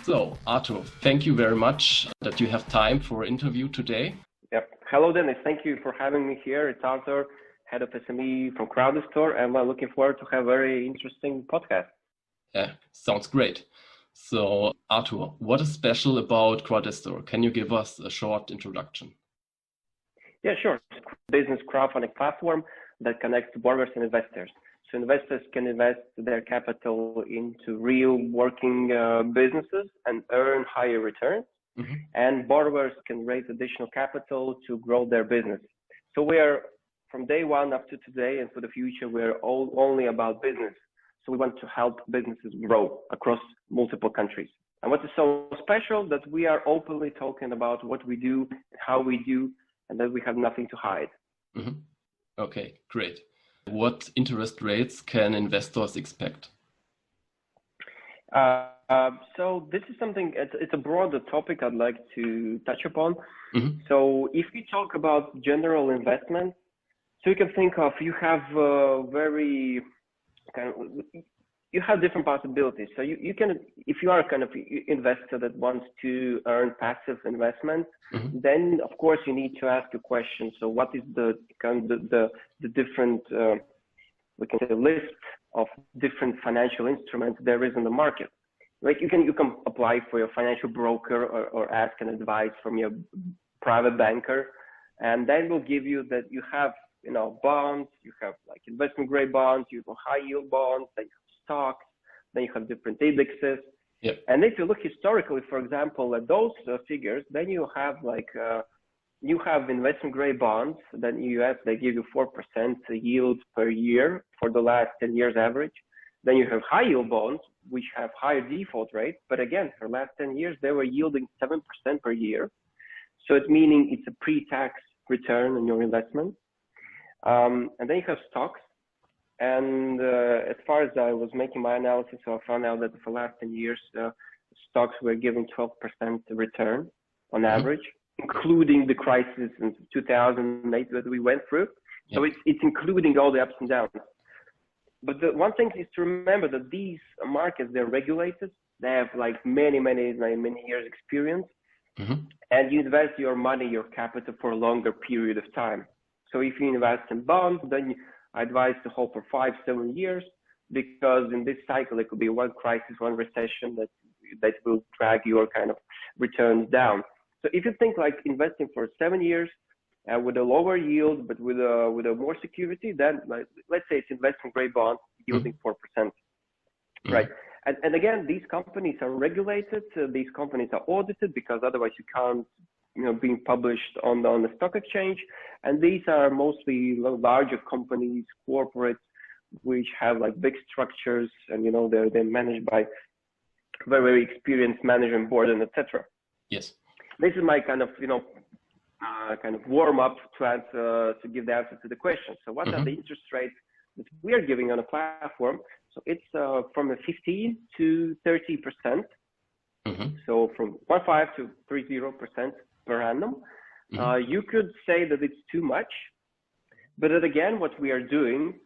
So, Artur, thank you very much that you have time for an interview today. Yep. Hello, Dennis. Thank you for having me here. It's Artur, head of SME from Crowdestor, and we're looking forward to have a very interesting podcast. Yeah, sounds great. So, Artur, what is special about Crowdestor? Can you give us a short introduction? Yeah, sure. It's a business crowdfunding platform that connects borrowers and investors. So investors can invest their capital into real working businesses and earn higher returns. Mm-hmm. And borrowers can raise additional capital to grow their business. So we are, from day one up to today and for the future, we're only about business. So we want to help businesses grow across multiple countries. And what is so special that we are openly talking about what we do, how we do, and that we have nothing to hide. Mm-hmm. Okay, great. What interest rates can investors expect? So this is something, it's a broader topic I'd like to touch upon. Mm-hmm. So if we talk about general investment, so you can think of, you have you have different possibilities. So you can, if you are a kind of investor that wants to earn passive investment, mm-hmm. then of course you need to ask a question. So what is the kind of the different, we can say, list of different financial instruments there is in the market? Like you can apply for your financial broker or ask an advice from your private banker, and then we'll give you that you have, bonds, you have like investment grade bonds, you have high yield bonds, then you have stocks, then you have different indexes. Yep. And if you look historically, for example, at those figures, then you have you have investment grade bonds. Then in the US, they give you 4% yield per year for the last 10 years average. Then you have high yield bonds, which have higher default rates. But again, for the last 10 years, they were yielding 7% per year. So it's meaning it's a pre-tax return on your investment. And then you have stocks. And as far as I was making my analysis, so I found out that for the last 10 years, stocks were giving 12% return on average, including the crisis in 2008 that we went through. So it's including all the ups and downs. But the one thing is to remember that these markets, they're regulated. They have like many years experience. Mm-hmm. And you invest your money, your capital for a longer period of time. So if you invest in bonds, then I advise to hold for 5-7 years, because in this cycle, there could be one crisis, one recession that will drag your kind of returns down. So if you think like investing for 7 years with a lower yield, but with a more security, then let's say it's investment grade bonds yielding 4%, mm-hmm. right? And again, these companies are regulated. These companies are audited, because otherwise you can't, being published on the stock exchange. And these are mostly larger companies, corporates, which have like big structures, and they're managed by very experienced management board and etc. Yes. This is my kind of kind of warm up to give the answer to the question. So what mm-hmm. are the interest rates that we are giving on a platform? So it's from a 15 to 30%. Mm-hmm. So from 15 to 30% per annum. Mm-hmm. You could say that it's too much, but then again, what we are doing,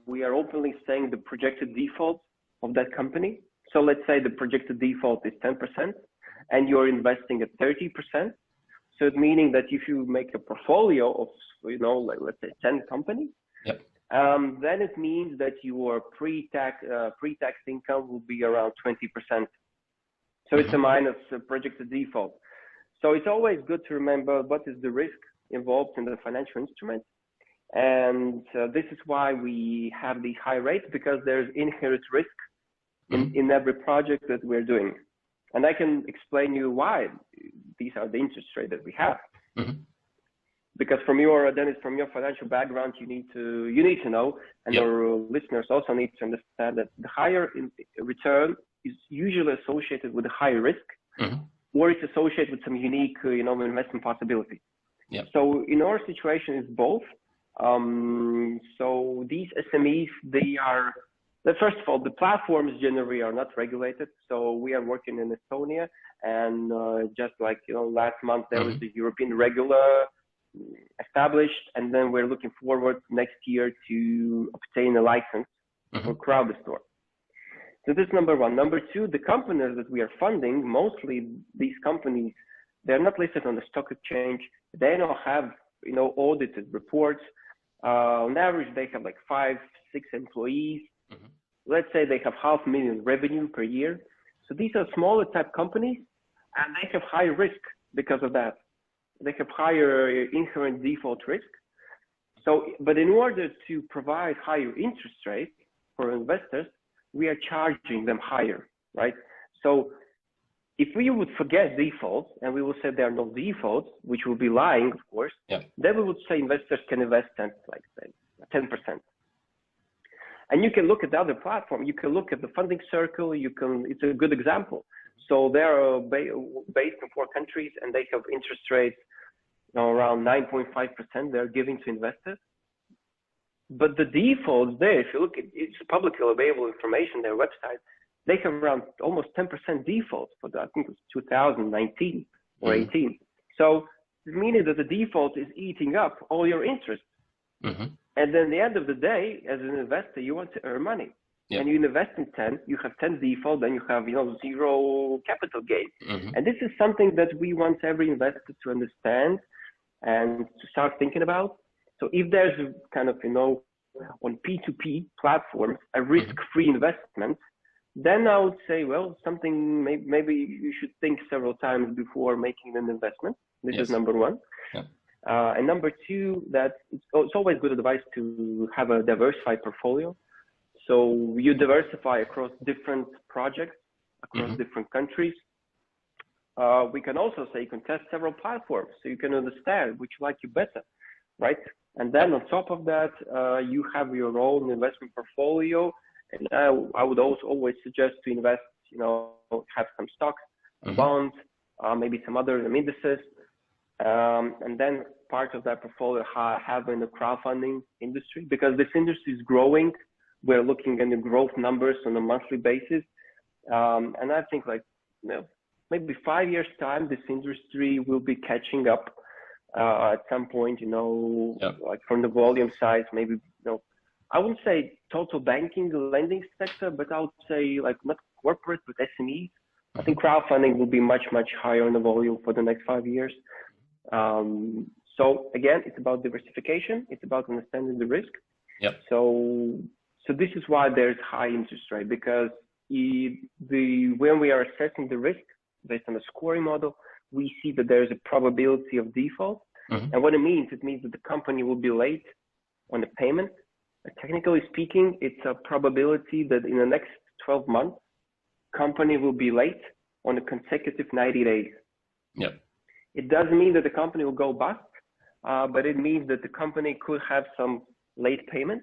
we are openly saying the projected default of that company. So let's say the projected default is 10%, and you're investing at 30%. So it's meaning that if you make a portfolio of, let's say 10 companies, yep. Then it means that your pre-tax income will be around 20%. So mm-hmm. it's a minus projected default. So it's always good to remember what is the risk involved in the financial instrument. And this is why we have these high rates, because there's inherent risk in every project that we're doing. And I can explain you why these are the interest rates that we have. Mm-hmm. Because from your financial background, you need to know, and our listeners also need to understand that the higher return is usually associated with a higher risk, mm-hmm. or it's associated with some unique, investment possibility. Yep. So in our situation, it's both. So these SMEs, first of all, the platforms generally are not regulated. So we are working in Estonia, and just like last month there mm-hmm. was the European regular established, and then we're looking forward next year to obtain a license mm-hmm. for Crowdestor. So this is number one. Number two, the companies that we are funding, mostly these companies, they're not listed on the stock exchange. They don't have, audited reports. On average, they have like 5, 6 employees. Mm-hmm. Let's say they have $500,000 revenue per year. So these are smaller type companies, and they have high risk because of that. They have higher inherent default risk. So, but in order to provide higher interest rates for investors, we are charging them higher, right? So if we would forget defaults and we will say there are no defaults, which will be lying, of course, then we would say investors can invest 10%. And you can look at the other platform. You can look at the Funding Circle. It's a good example. So they're based in 4 countries, and they have interest rates around 9.5% they're giving to investors. But the defaults there, if you look at it's publicly available information, their website, they have around almost 10% defaults for that. I think it was 2019 or 18. So meaning that the default is eating up all your interest. Mm-hmm. And then at the end of the day, as an investor, you want to earn money. Yep. And you invest in 10, you have 10 default, then you have, 0 capital gain. Mm-hmm. And this is something that we want every investor to understand and to start thinking about. So if there's a kind of, on P2P platforms, a risk-free investment, then I would say, well, something maybe you should think several times before making an investment. This is number one. Yeah. And number two, that it's always good advice to have a diversified portfolio. So you diversify across different projects, across different countries. We can also say you can test several platforms so you can understand which like you better, right? And then on top of that, you have your own investment portfolio. And I would also always suggest to invest, have some stocks, bonds, maybe some other indices. And then part of that portfolio have in the crowdfunding industry, because this industry is growing. We're looking at the growth numbers on a monthly basis. And I think maybe 5 years time, this industry will be catching up at some point, like from the volume size, maybe, I wouldn't say total banking, lending sector, but I would say not corporate, but SMEs. I think crowdfunding will be much, much higher in the volume for the next 5 years. So again, it's about diversification. It's about understanding the risk. Yep. So this is why there's high interest rate, because when we are assessing the risk based on a scoring model, we see that there's a probability of default. Mm-hmm. And what it means that the company will be late on the payment. Technically speaking, it's a probability that in the next 12 months, company will be late on a consecutive 90 days. Yep. It doesn't mean that the company will go bust, but it means that the company could have some late payment.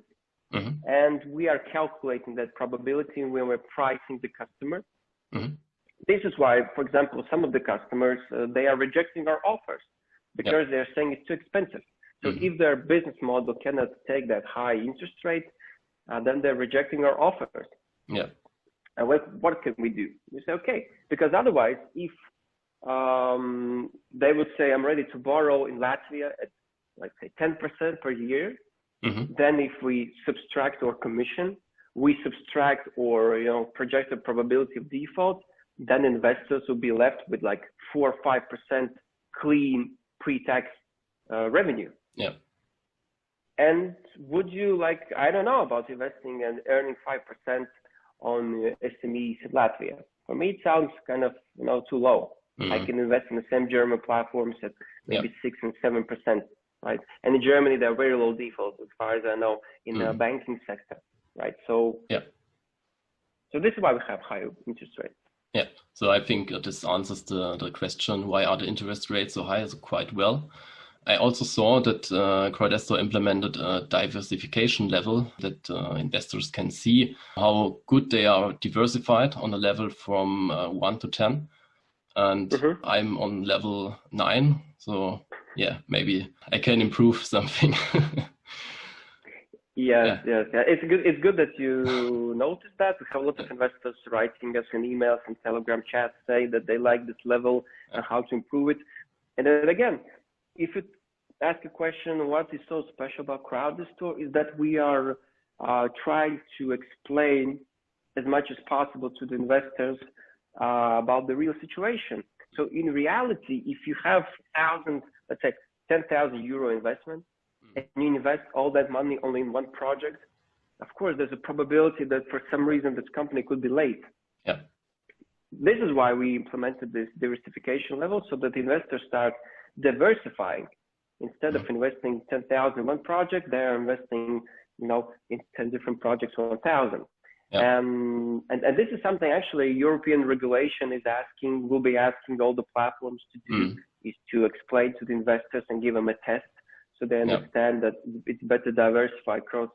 Mm-hmm. And we are calculating that probability when we're pricing the customer. Mm-hmm. This is why, for example, some of the customers, they are rejecting our offers because they're saying it's too expensive. So if their business model cannot take that high interest rate, then they're rejecting our offers. Yeah. And what can we do? We say, okay, because otherwise, if they would say, I'm ready to borrow in Latvia at, let's say, 10% per year, then if we subtract our commission, we subtract our projected probability of default, then investors will be left with 4 or 5% clean pre-tax revenue. Yeah. And would you I don't know about investing and earning 5% on SMEs in Latvia. For me, it sounds kind of too low. I can invest in the same German platforms at maybe 6 and 7%, right? And in Germany, there are very low defaults, as far as I know, in the banking sector, right? So so this is why we have higher interest rates. Yeah, so I think this answers the question, why are the interest rates so high, quite well. I also saw that Crowdestor implemented a diversification level that investors can see how good they are diversified on a level from 1 to 10. And I'm on level 9. So yeah, maybe I can improve something. Yes. It's good that you noticed that. We have a lot of investors writing us in emails and Telegram chats saying that they like this level and how to improve it. And then again, if you ask a question, what is so special about Crowdestor, is that we are trying to explain as much as possible to the investors about the real situation. So in reality, if you have let's say 10,000 euro investment, and you invest all that money only in one project, of course, there's a probability that for some reason this company could be late. Yeah. This is why we implemented this diversification level, so that investors start diversifying. Instead of investing 10,000 in one project, they're investing, in 10 different projects for 1,000. Yeah. And this is something actually European regulation will be asking all the platforms to do, is to explain to the investors and give them a test so they understand that it's better diversify across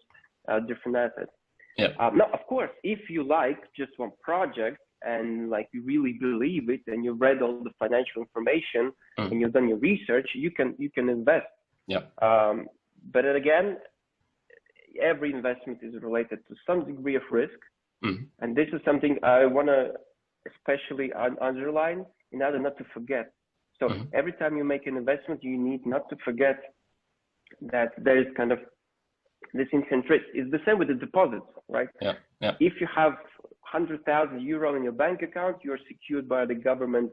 different assets. Yeah. Now, of course, if you like just one project and like you really believe it and you read all the financial information and you've done your research, you can invest. Yeah. But then again, every investment is related to some degree of risk. And this is something I want to especially underline in order not to forget. So every time you make an investment, you need not to forget that there is kind of this inherent risk. It's the same with the deposits, right? Yeah. Yeah. If you have 100,000 euro in your bank account, you're secured by the government,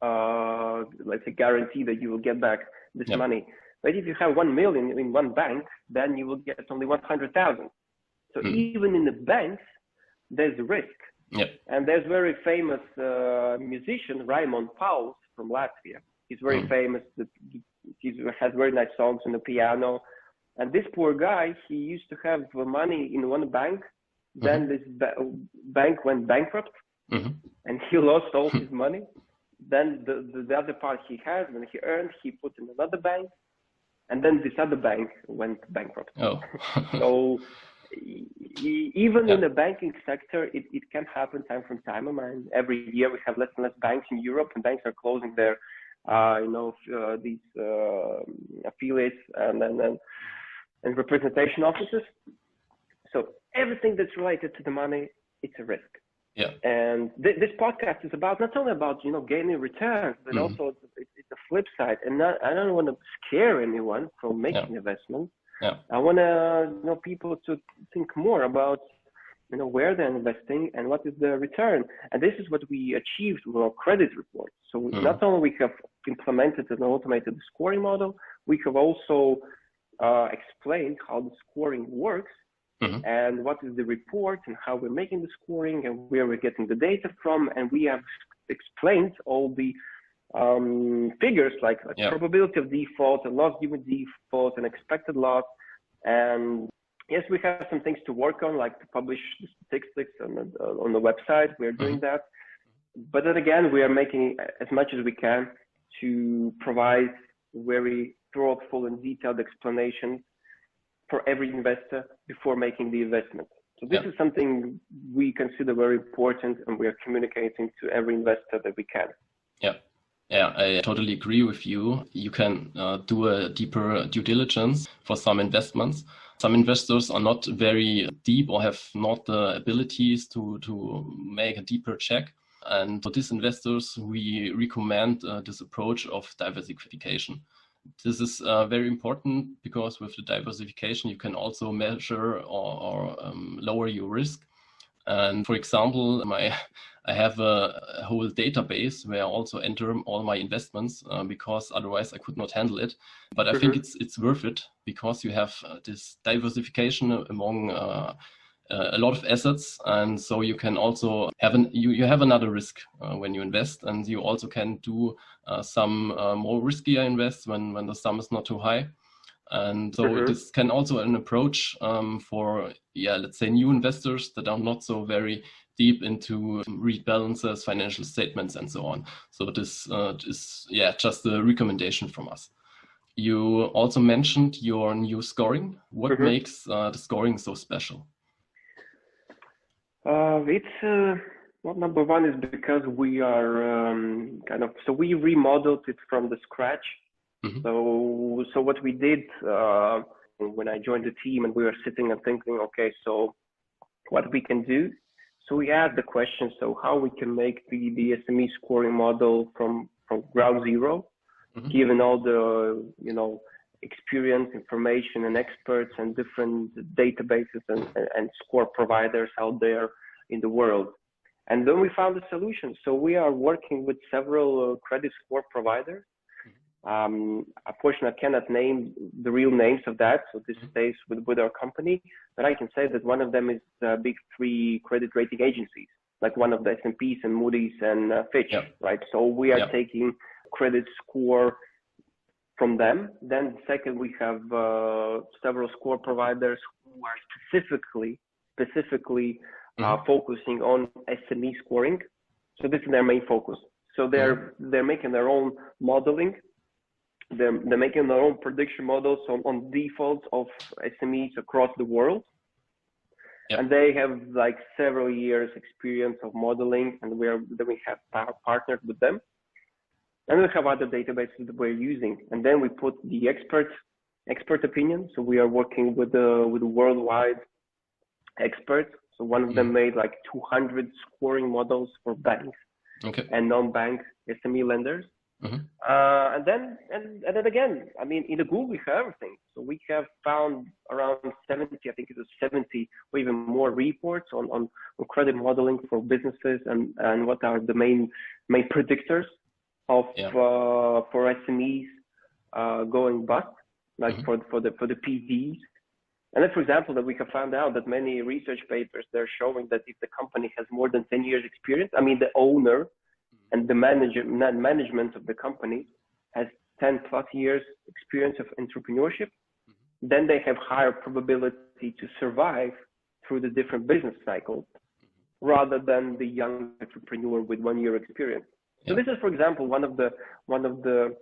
let's say, guarantee that you will get back this money. But if you have 1 million in one bank, then you will get only 100,000. So even in the banks, there's a risk. Yep. And there's very famous musician, Raimond Pauls from Latvia. He's very famous. He has very nice songs on the piano. And this poor guy, he used to have money in one bank. Then this bank went bankrupt, and he lost all his money. Then the other part he has, when he earned, he put in another bank. And then this other bank went bankrupt. Oh. So even in the banking sector, it can happen time from time. I mean, every year we have less and less banks in Europe, and banks are closing their, these affiliates and representation offices. So everything that's related to the money, it's a risk. Yeah. And this podcast is about not only about gaining returns, but also it's a flip side. And I don't want to scare anyone from making investments. Yeah. I want people to think more about where they're investing and what is the return. And this is what we achieved with our credit report. So not only we have implemented and automated the scoring model, we have also explained how the scoring works. And what is the report and how we're making the scoring and where we're getting the data from. And we have explained all the figures like probability of default and loss given default and expected loss. And yes, we have some things to work on, like to publish the statistics on the website. We're doing that. But then again, we are making as much as we can to provide very thoughtful and detailed explanations for every investor before making the investment. So this is something we consider very important, and we are communicating to every investor that we can. Yeah. Yeah, I totally agree with you. You can do a deeper due diligence for some investments. Some investors are not very deep or have not the abilities to make a deeper check. And for these investors, we recommend this approach of diversification. This is very important because with the diversification, you can also measure or lower your risk. And for example, I have a whole database where I also enter all my investments because otherwise I could not handle it. But I think it's worth it because you have this diversification among a lot of assets, and so you can also have you have another risk when you invest, and you also can do some more riskier invests when the sum is not too high. And so this can also an approach for let's say new investors that are not so very deep into read balances, financial statements, and so on. So this is just a recommendation from us. You also mentioned your new scoring. What makes the scoring so special? Number one is because we are so we remodeled it from the scratch. So what we did when I joined the team and we were sitting and thinking, okay, so what we can do. So we asked the question, so how we can make the SME scoring model from ground zero, given all the, experience, information and experts and different databases and score providers out there in the world. And then we found a solution. So we are working with several credit score providers. Unfortunately, I cannot name the real names of that, so this stays with our company. But I can say that one of them is the big three credit rating agencies, like one of the S&Ps and Moody's and Fitch, right? So we are taking credit score from them. Then second, we have several score providers who are specifically focusing on SME scoring. So this is their main focus. So they're making their own modeling. They're making their own prediction models on defaults of SMEs across the world. And they have like several years experience of modeling, and we have partnered with them. And we have other databases that we're using. And then we put the expert opinion. So we are working with worldwide experts. So one of them made like 200 scoring models for banks and non-bank SME lenders. And then again, I mean, in the Google we have everything. So we have found around 70, I think it was 70 or even more reports on credit modeling for businesses and what are the main predictors of for SMEs going bust, like for the PDs. And then, for example, that we have found out that many research papers, they're showing that if the company has more than 10 years experience, I mean, the owner and the management of the company has 10 plus years experience of entrepreneurship, then they have higher probability to survive through the different business cycles rather than the young entrepreneur with 1 year experience. So this is, for example, one of the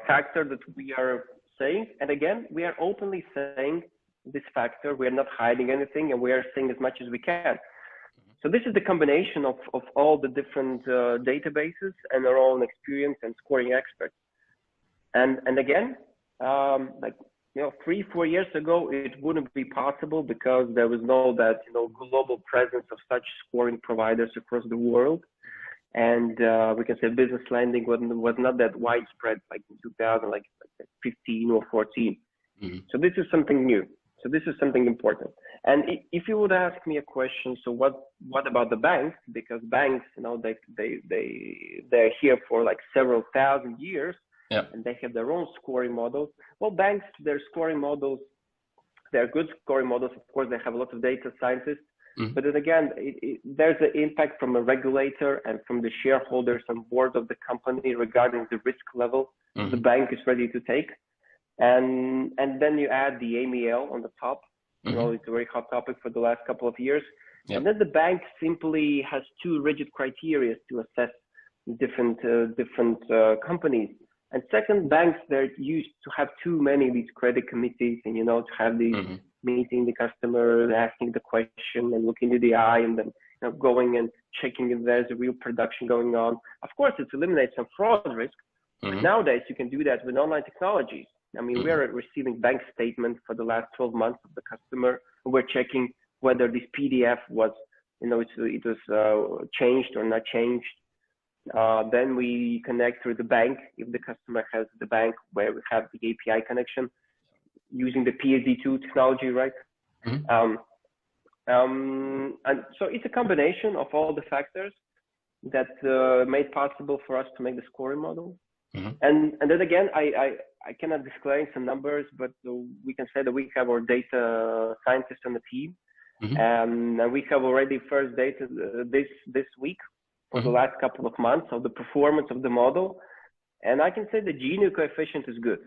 factors that we are saying. And again, we are openly saying this factor. We are not hiding anything, and we are saying as much as we can. So this is the combination of all the different databases and our own experience and scoring experts. And again, 3-4 years ago, it wouldn't be possible because there was no global presence of such scoring providers across the world. And we can say business lending was not that widespread like in 2015 or 14. So this is something new. So this is something important. And if you would ask me a question, so what about the banks? Because banks, they're here for like several thousand years, and they have their own scoring models. Well, banks, their scoring models, they're good scoring models. Of course, they have a lot of data scientists. But then again, there's an impact from a regulator and from the shareholders on board of the company regarding the risk level the bank is ready to take. And then you add the AML on the top. It's a very hot topic for the last couple of years. And then the bank simply has two rigid criteria to assess different companies. And second, banks, they're used to have too many of these credit committees and, to have these meeting the customer, asking the question and looking into the eye and then going and checking if there's a real production going on. Of course, it eliminates some fraud risk. But nowadays, you can do that with online technologies. I mean, we are receiving bank statements for the last 12 months of the customer. And we're checking whether this PDF was, it was changed or not changed. Then we connect through the bank if the customer has the bank where we have the API connection using the PSD2 technology, right? And so it's a combination of all the factors that made possible for us to make the scoring model. And then again, I cannot disclose some numbers, but we can say that we have our data scientists on the team, and we have already first data this week for the last couple of months of the performance of the model. And I can say the Gini coefficient is good.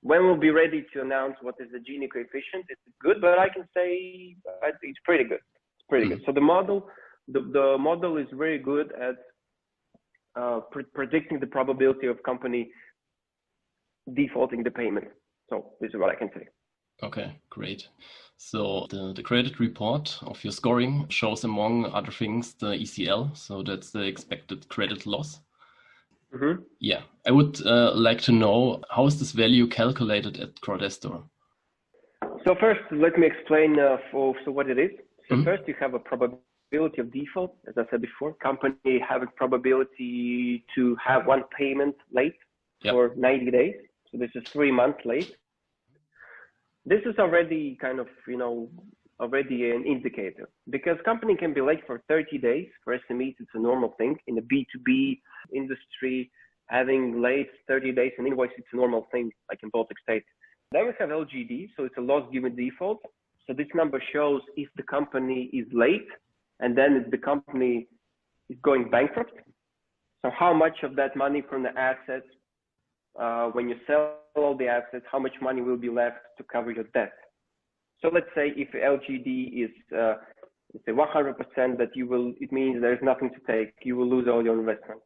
When we'll be ready to announce what is the Gini coefficient, it's good, but I can say it's pretty good. It's pretty good. So the model is very good at predicting the probability of company defaulting the payment. So this is what I can say. Okay, great. So the credit report of your scoring shows, among other things, the ECL. So that's the expected credit loss. Yeah, I would like to know, how is this value calculated at Crowdestor? So first, let me explain what it is. So first, you have a probability of default. As I said before, company have a probability to have one payment late for 90 days. So this is 3 months late. This is already kind of, already an indicator, because company can be late for 30 days. For SMEs, it's a normal thing. In the B2B industry, having late 30 days in invoice, it's a normal thing, like in Baltic states. Then we have LGD, so it's a loss given default. So this number shows if the company is late, and then if the company is going bankrupt. So how much of that money from the assets, when you sell all the assets, how much money will be left to cover your debt? So let's say if LGD is let's say 100%, that it means there's nothing to take. You will lose all your investment.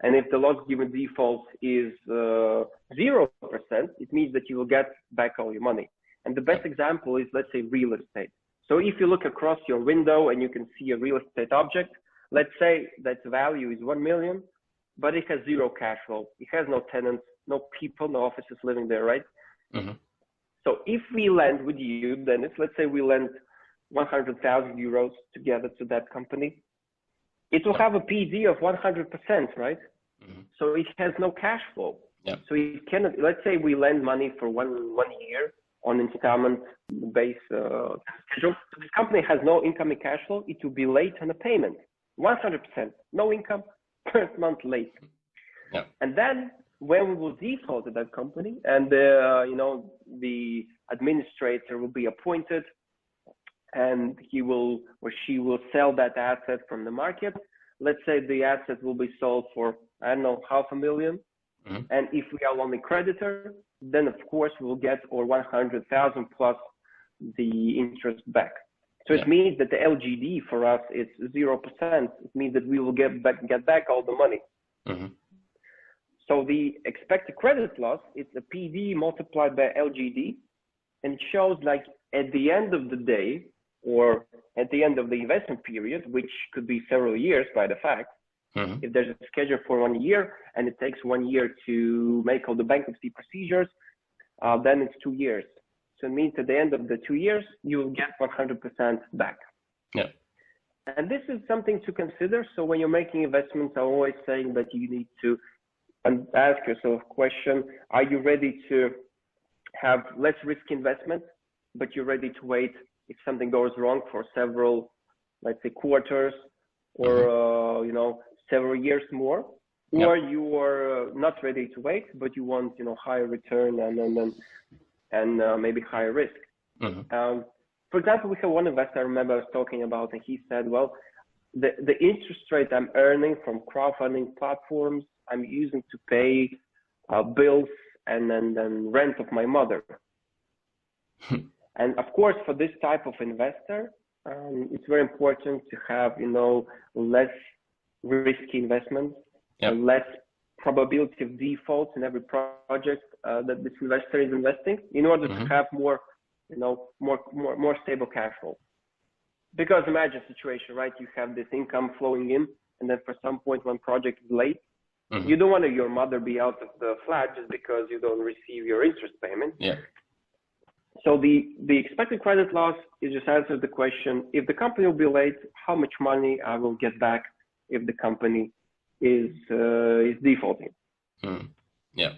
And if the loss given default is 0%, it means that you will get back all your money. And the best example is, let's say, real estate. So if you look across your window and you can see a real estate object, let's say that value is 1 million, but it has zero cash flow. It has no tenants, no people, no offices living there, right? Mm-hmm. So if we lend with you, then let's say we lend 100,000 euros together to that company, it will have a PD of 100%, right? Mm-hmm. So it has no cash flow. Yeah. So it cannot, let's say we lend money for one year on installment base schedule. So this company has no incoming cash flow. It will be late on a payment, 100%, no income, first month late. Yeah. And then when we will default at that company, and the administrator will be appointed, and he will or she will sell that asset from the market. Let's say the asset will be sold for, I don't know, 500,000. Mm-hmm. And if we are only creditor, then of course we'll get our 100,000 plus the interest back. So It means that the LGD for us is 0%. It means that we will get back all the money. Mm-hmm. So the expected credit loss, it's a PD multiplied by LGD, and it shows like at the end of the day, or at the end of the investment period, which could be several years by the fact, Mm-hmm. if there's a schedule for 1 year and it takes 1 year to make all the bankruptcy procedures, then it's 2 years. So it means at the end of the 2 years, you will get 100% back. Yeah. And this is something to consider. So when you're making investments, I'm always saying that you need to ask yourself a question: are you ready to have less risky investment, but you're ready to wait if something goes wrong for several, let's say, quarters or several years more, or you are not ready to wait, but you want higher return and maybe higher risk. Mm-hmm. For example, we have one investor I remember I was talking about, and he said, well, the interest rate I'm earning from crowdfunding platforms, I'm using to pay bills and then rent of my mother. And of course, for this type of investor, it's very important to have, less risky investments, and less probability of defaults in every project that this investor is investing, in order to have more stable cash flow. Because imagine a situation, right? You have this income flowing in, and then for some point when project is late, you don't want your mother be out of the flat just because you don't receive your interest payment. Yeah. So the expected credit loss is just answer the question: if the company will be late, how much money I will get back if the company is defaulting? Yeah.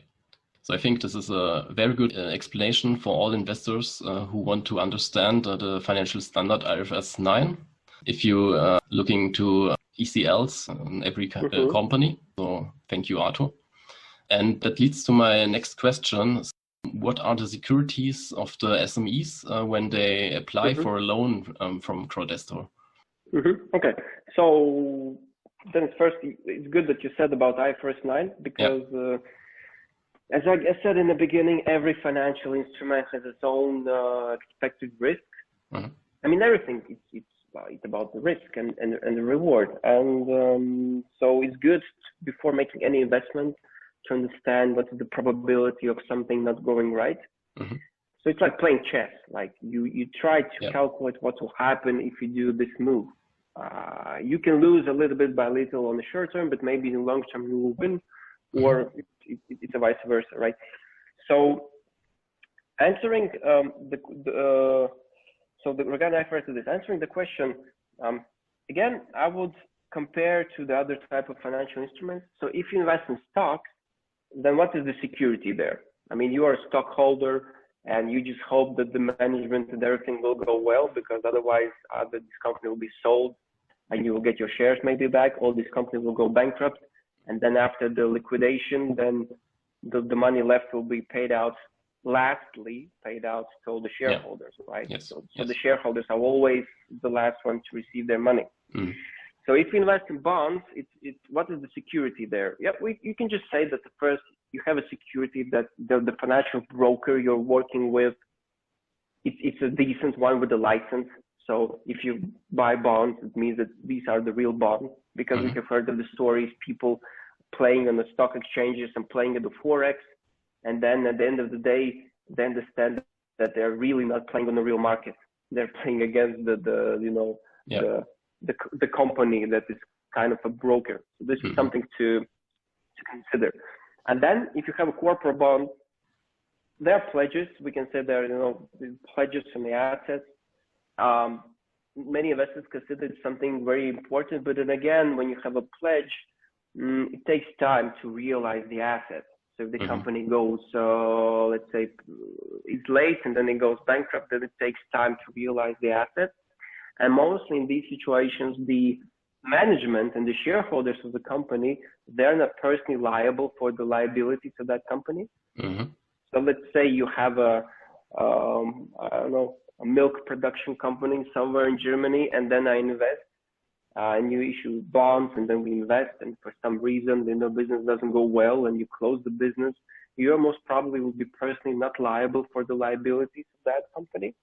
So I think this is a very good explanation for all investors who want to understand the financial standard IFRS 9. If you are looking to ECLs in every company. So thank you, Artur. And that leads to my next question. What are the securities of the SMEs when they apply for a loan from Crowdestor? Okay. So then first, it's good that you said about IFRS 9, because as I said in the beginning, every financial instrument has its own expected risk. I mean, everything, it's about the risk and the reward. And so it's good before making any investment to understand what is the probability of something not going right. So it's like playing chess. Like you try to calculate what will happen if you do this move. You can lose a little bit by little on the short term, but maybe in the long term you will win, or it's a vice versa, right? So answering regarding IFRS to this, answering the question, again, I would compare to the other type of financial instruments. So if you invest in stocks, then what is the security there? I mean, you are a stockholder and you just hope that the management and everything will go well, because otherwise this company will be sold and you will get your shares maybe back. All these companies will go bankrupt, and then after the liquidation, then the money left will be paid out to all the shareholders, right? Yes. So the shareholders are always the last ones to receive their money. So if you invest in bonds, it's what is the security there? Yeah, you can just say that first you have a security that the financial broker you're working with, it's a decent one with a license. So if you buy bonds, it means that these are the real bonds, because we have heard of the stories, people playing on the stock exchanges and playing at the Forex. And then at the end of the day, they understand that they're really not playing on the real market. They're playing against the company that is kind of a broker. So this is something to consider. And then if you have a corporate bond, there are pledges. We can say there are pledges from the assets. Many investors consider it something very important, but then again, when you have a pledge, it takes time to realize the assets. So if the company goes, let's say it's late and then it goes bankrupt, then it takes time to realize the assets. And mostly in these situations, the management and the shareholders of the company, they're not personally liable for the liabilities of that company. So let's say you have a milk production company somewhere in Germany, and then I invest, and you issue bonds, and then we invest, and for some reason, business doesn't go well, and you close the business, you most probably will be personally not liable for the liabilities of that company.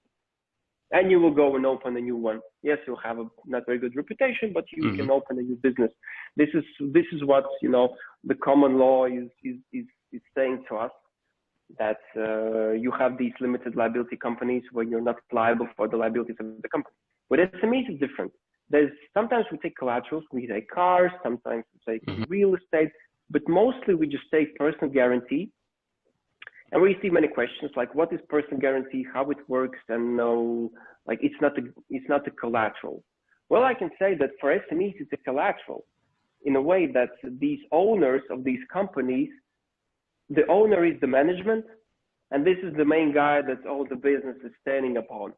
And you will go and open a new one. Yes, you'll have a not very good reputation, but you can open a new business. This is what the common law is saying to us, that you have these limited liability companies where you're not liable for the liabilities of the company. With SMEs, it's different. Sometimes we take collaterals, we take cars, sometimes we take real estate, but mostly we just take personal guarantee. And we receive many questions like, what is personal guarantee, how it works, and it's not a collateral. Well, I can say that for SMEs, it's a collateral in a way that these owners of these companies, the owner is the management, and this is the main guy that all the business is standing upon.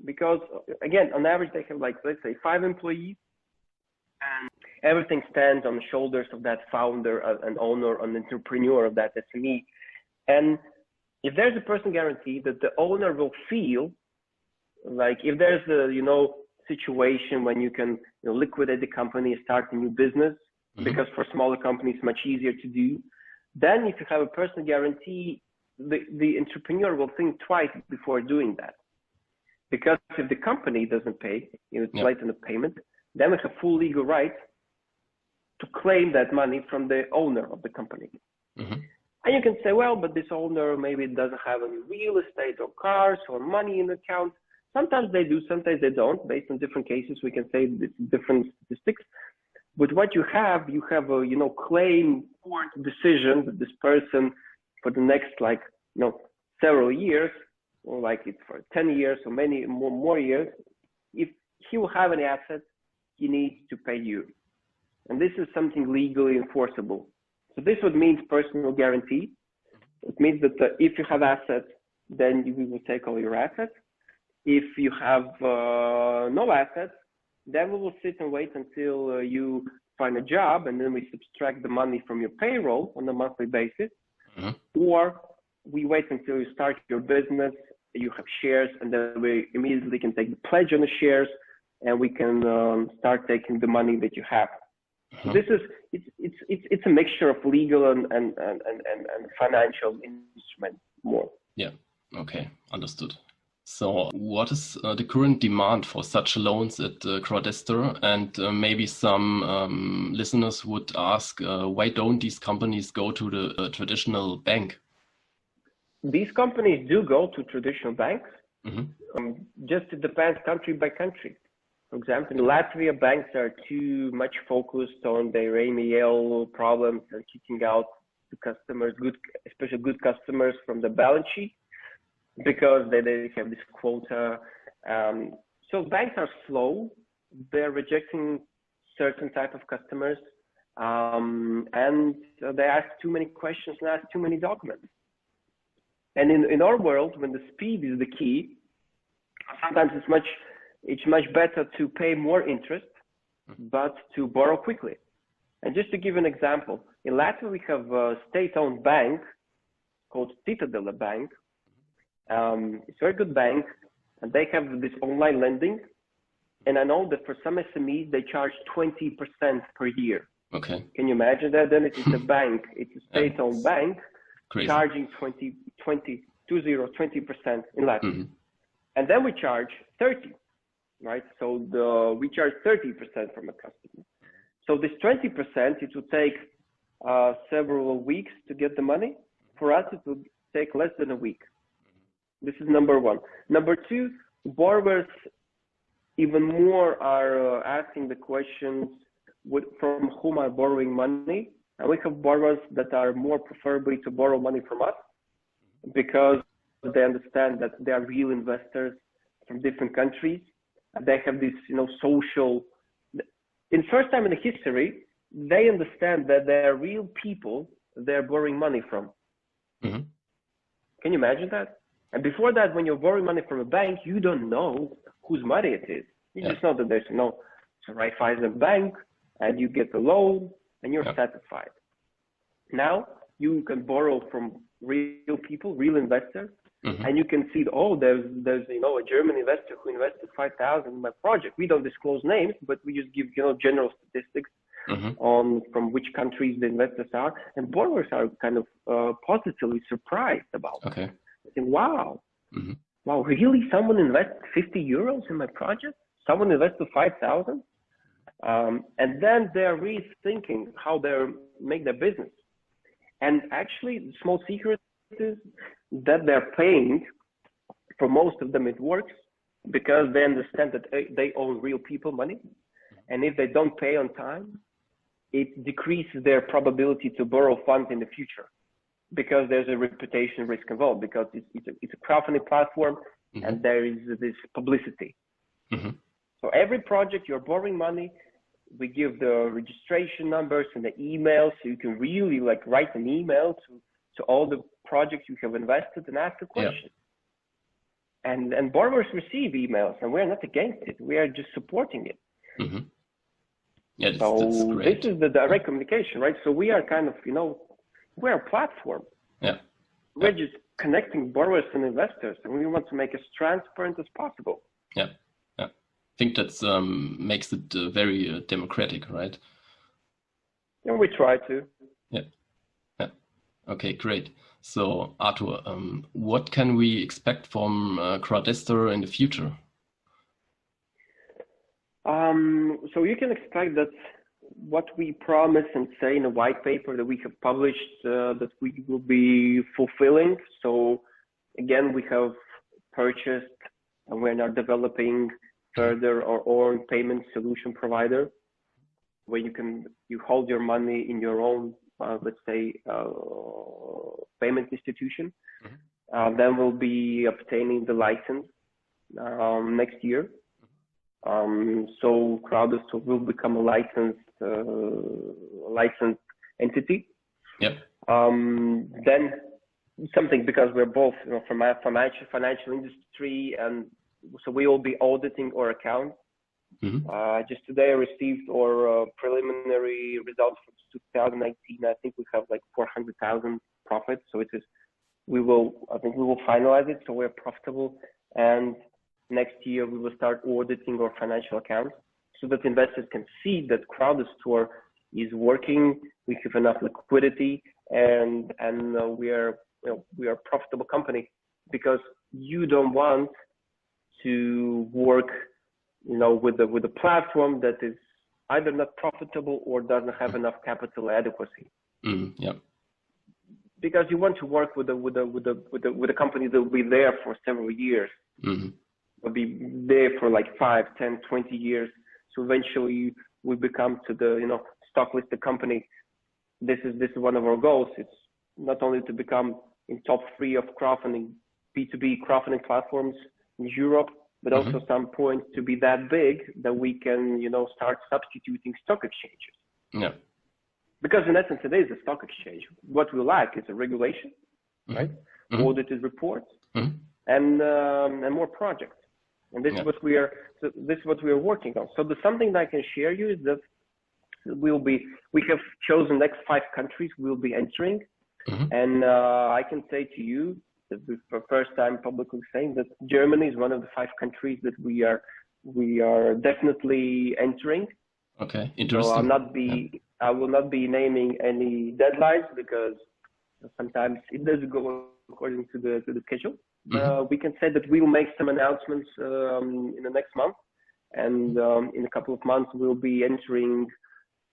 Because again, on average, they have let's say 5 employees, and everything stands on the shoulders of that founder and owner and entrepreneur of that SME. And if there's a personal guarantee that the owner will feel like, if there's a situation when you can liquidate the company and start a new business, because for smaller companies it's much easier to do, then if you have a personal guarantee, the entrepreneur will think twice before doing that. Because if the company doesn't pay, it's late in the payment, then we have full legal right to claim that money from the owner of the company. And you can say, well, but this owner maybe doesn't have any real estate or cars or money in the account. Sometimes they do, sometimes they don't. Based on different cases, we can say different statistics. But what you have a claim court decision that this person for the next several years, or it's for 10 years or many more years, if he will have any assets, he needs to pay you. And this is something legally enforceable. So this would mean personal guarantee. It means that if you have assets, then we will take all your assets. If you have no assets, then we will sit and wait until you find a job, and then we subtract the money from your payroll on a monthly basis. Or we wait until you start your business, you have shares, and then we immediately can take the pledge on the shares, and we can start taking the money that you have. So this is it's a mixture of legal and financial instruments more. Yeah. Okay. Understood. So what is the current demand for such loans at Crowdestor? And maybe some listeners would ask, why don't these companies go to the traditional bank? These companies do go to traditional banks. Just it depends country by country. For example, in Latvia, banks are too much focused on their AML problems and kicking out the customers, especially good customers, from the balance sheet, because they have this quota. So banks are slow. They're rejecting certain type of customers, and they ask too many questions and ask too many documents. And in our world, when the speed is the key, sometimes it's much better to pay more interest, but to borrow quickly. And just to give an example, in Latvia, we have a state-owned bank called Citadela Bank. It's a very good bank, and they have this online lending. And I know that for some SMEs, they charge 20% per year. Okay. Can you imagine that? Then it's a bank, it's a state-owned bank, Crazy. charging 20% in Latvia. Mm-hmm. And then we charge 30, right? So we charge 30% from a customer. So this 20%, it would take several weeks to get the money. For us, it would take less than a week. This is number one. Number two, borrowers even more are asking the questions, from whom are borrowing money? And we have borrowers that are more preferably to borrow money from us because they understand that they are real investors from different countries. And they have this, social. In first time in the history, they understand that they are real people they're borrowing money from. Mm-hmm. Can you imagine that? And before that, when you're borrowing money from a bank, you don't know whose money it is. You just know that there's it's a Raiffeisen bank, and you get the loan, and you're satisfied. Now you can borrow from real people, real investors, and you can see, there's a German investor who invested 5,000 in my project. We don't disclose names, but we just give general statistics on from which countries the investors are, and borrowers are kind of positively surprised about it. Okay. They think, wow, really? Someone invested 50 euros in my project? Someone invested 5,000? And then they're rethinking how they make their business. And actually, the small secret is that they're paying. For most of them, it works because they understand that they owe real people money. And if they don't pay on time, it decreases their probability to borrow funds in the future because there's a reputation risk involved, because it's a crowdfunding platform and there is this publicity. So every project you're borrowing money, we give the registration numbers and the emails, so you can really write an email to all the projects you have invested and ask a question. And borrowers receive emails, and we're not against it. We are just supporting it. Yeah, that's great. This is the direct communication, right? So we are kind of, we're a platform. We're just connecting borrowers and investors, and we want to make it as transparent as possible. I think that makes it very democratic, right? And we try to. Yeah. Okay, great. So, Artur, what can we expect from Crowdestor in the future? So you can expect that what we promise and say in a white paper that we have published, that we will be fulfilling. So again, we have purchased and we're now developing further our own payment solution provider, where you hold your money in your own, let's say, payment institution. Then we'll be obtaining the license next year. So Crowdestor will become a licensed entity. Then something, because we're both from a financial industry, and so we will be auditing our accounts. Just today I received our preliminary results for 2019. I think we have 400,000 profit. So I think we will finalize it. So we're profitable, and next year we will start auditing our financial accounts so that investors can see that Crowdestor is working. We have enough liquidity, and we are a profitable company, because you don't want to work with a platform that is either not profitable or doesn't have enough capital adequacy. Because you want to work with a company that will be there for several years. Will be there for 5, 10, 20 years. So eventually we become to the stock listed company. This is one of our goals. It's not only to become in top 3 of crowdfunding, B2B crowdfunding platforms in Europe, but also some point to be that big that we can, start substituting stock exchanges. Because in essence, it is a stock exchange. What we lack is a regulation, right? audited reports, Mm-hmm. and more projects. And this is what we are. So this is what we are working on. So the something that I can share you is that we have chosen next 5 countries we'll be entering, and I can say to you that for the first time publicly saying that Germany is one of the 5 countries that we are definitely entering. Okay, interesting. So I will not be naming any deadlines because sometimes it doesn't go according to the schedule. We can say that we will make some announcements in the next month, and in a couple of months we'll be entering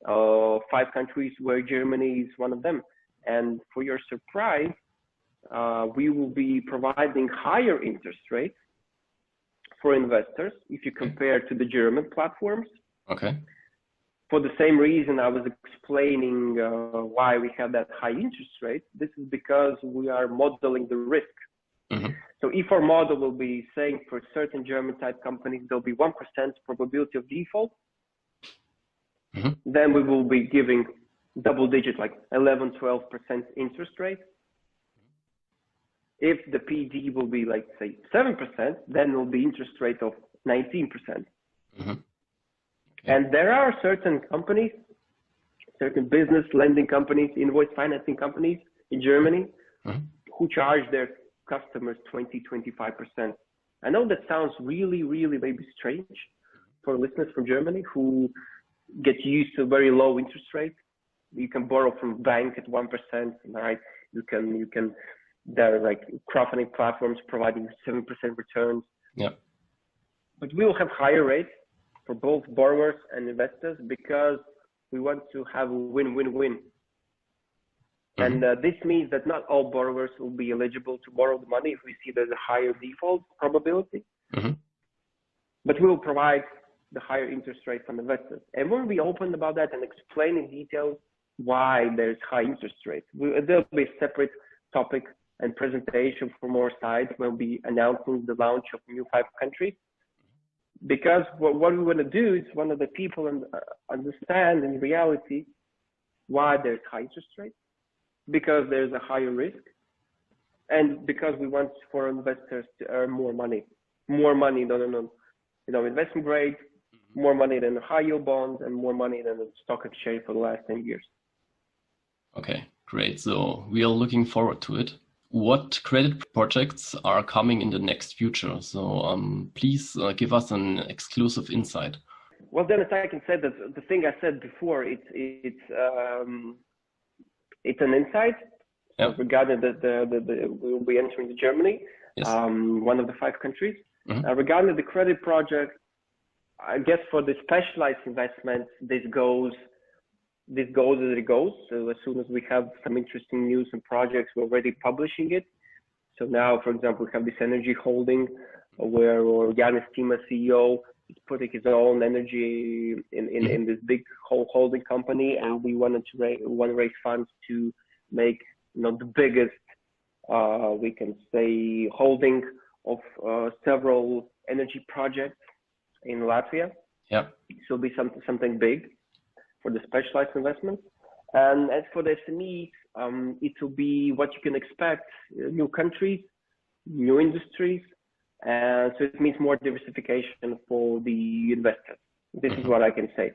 5 countries where Germany is one of them. And for your surprise, we will be providing higher interest rates for investors if you compare to the German platforms. Okay. For the same reason I was explaining why we have that high interest rate. This is because we are modeling the risk. So if our model will be saying for certain German type companies there'll be 1% probability of default, then we will be giving double digit, like 11-12% interest rate. If the PD will be like say 7%, then it will be interest rate of 19%. And there are certain companies, certain business lending companies, invoice financing companies in Germany who charge their customers 20-25%. I know that sounds really, really maybe strange for listeners from Germany who get used to very low interest rates. You can borrow from bank at 1%, right? You can. There are like crowdfunding platforms providing 7% returns. Yeah. But we will have higher rates for both borrowers and investors because we want to have a win-win-win. And this means that not all borrowers will be eligible to borrow the money if we see there's a higher default probability. But we will provide the higher interest rate from investors. And we'll be open about that and explain in detail why there's high interest rates. There'll be a separate topic and presentation for more sites. We'll be announcing the launch of new 5 countries. Because what we want to do is one of the people understand in reality why there's high interest rates, because there's a higher risk, and because we want for investors to earn more money than investment grade, more money than high yield bonds, and more money than the stock exchange for the last 10 years. Okay, great. So we are looking forward to it. What credit projects are coming in the next future? So please give us an exclusive insight. Well, Dennis, I can say that the thing I said before, it's an insight regarding we'll be entering Germany, one of the 5 countries. Regarding the credit project, I guess for the specialized investments, this goes as it goes. So as soon as we have some interesting news and projects, we're already publishing it. So now, for example, we have this energy holding where Yanis Thema, CEO, is putting his own energy in this big holding company, and we want to raise funds to make the biggest we can say holding of several energy projects in Latvia. Yeah. So it'll be something big for the specialized investments. And as for the SMEs, it will be what you can expect: new countries, new industries. So it means more diversification for the investors. This is what I can say.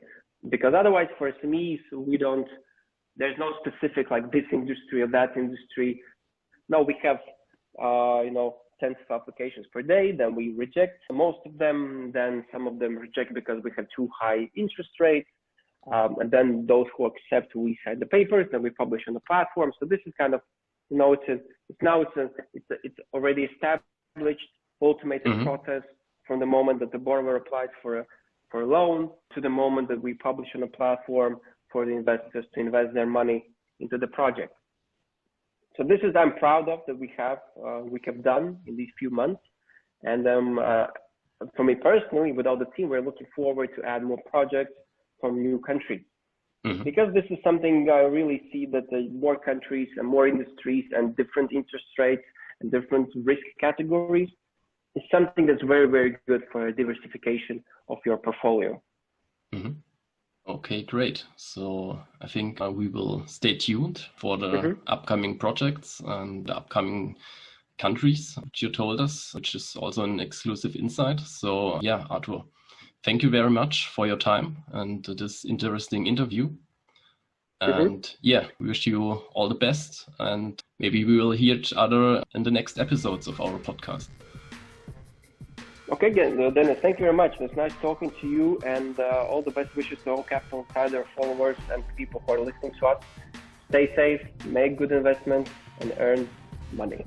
Because otherwise for SMEs, there's no specific like this industry or that industry. No, we have, tens of applications per day, then we reject most of them, then some of them reject because we have too high interest rates. And then those who accept, we sign the papers, then we publish on the platform. So this is kind of, it's already established, automated process from the moment that the borrower applies for a loan to the moment that we publish on a platform for the investors to invest their money into the project. So this is I'm proud of that we have done in these few months. And for me personally, with all the team, we're looking forward to add more projects from new countries. Because this is something I really see that more countries and more industries and different interest rates and different risk categories is something that's very, very good for diversification of your portfolio. Okay, great. So I think we will stay tuned for the upcoming projects and the upcoming countries, which you told us, which is also an exclusive insight. So yeah, Artur, thank you very much for your time and this interesting interview. And yeah, we wish you all the best, and maybe we will hear each other in the next episodes of our podcast. Okay, Dennis, thank you very much. It was nice talking to you, and all the best wishes to all Capital Insider followers and people who are listening to us. Stay safe, make good investments, and earn money.